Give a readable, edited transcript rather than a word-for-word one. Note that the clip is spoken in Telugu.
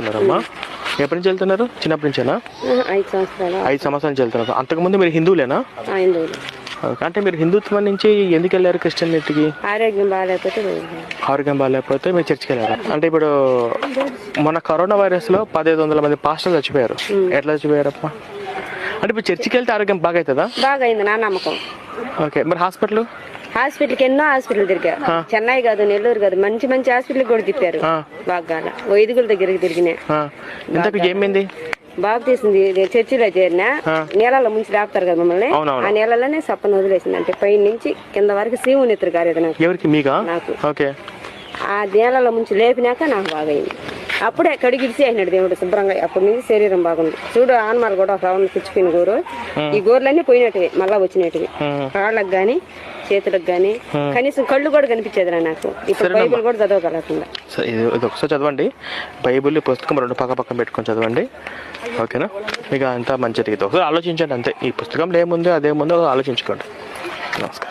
వెళ్తున్నారమ్మా? ఎప్పటి నుంచి వెళ్తున్నారు? చిన్నప్పటి నుంచేనా? 5 సంవత్సరాలు. 5 సంవత్సరాల నుంచి వెళ్తున్నారు. అంతకుముందు మీరు హిందువులేనా? హిందువులు. అంటే మీరు హిందుత్వం నుంచి ఎందుకు వెళ్ళారు క్రిస్టియనిటీకి? ఆరోగ్యం బాగాలేకపోతే ఆరోగ్యం బాగాలేకపోతే మీరు చర్చికి వెళ్ళారు. అంటే ఇప్పుడు మన కరోనా వైరస్లో 1500 మంది పాస్టర్లు చచ్చిపోయారు. ఎట్లా చచ్చిపోయారప్ప? అంటే ఇప్పుడు చర్చికి వెళ్తే ఆరోగ్యం బాగా అవుతుందా? బాగా అయింది నా నమ్మకం. ఓకే, మరి హాస్పిటల్కి ఎన్నో హాస్పిటల్ తిరిగా. చెన్నై కాదు, నెల్లూరు కాదు, మంచి మంచి హాస్పిటల్ కూడా తిప్పారు. బాగా వైద్యుల దగ్గరికి తిరిగినాయి. ఏమైంది? బాబు తీసింది చర్చిలో చేరినా నీళ్ళలో ముంచి రాపుతారు కదా మమ్మల్ని. ఆ నీళ్ళలోనే సప్పను వదిలేసింది. అంటే పై నుంచి కింద వరకు శివుని ఎత్తురు కాలేదు నాకు. ఆ నీళ్ళలో ముంచి లేపినాక నాకు బాగా అయింది. అప్పుడే కడిగిడిసి అయినాడు దేవుడు శుభ్రంగా. అప్పటి నుంచి శరీరం బాగుంది. చూడు ఆనమాలు కూడా ఒక రౌండ్ పుచ్చిపోయిన గోరు. ఈ గోర్లన్నీ పోయినట్టువి, మళ్ళా వచ్చినట్టువి. కాళ్ళకు గాని చేతులకు గాని కనీసం కళ్ళు కూడా కనిపించేది నాకు. ఇప్పుడు బైబిల్ కూడా చదవగలుగుతుంది. ఇది ఒకసారి చదవండి. బైబిల్ పుస్తకం 2 పక్కన పెట్టుకొని చదవండి. ఓకేనా? మీకు అంతా మంచిది. ఒకసారి ఆలోచించండి అంతే. ఈ పుస్తకంలో ఏముందో అదేముందో ఆలోచించుకోండి. నమస్కారం.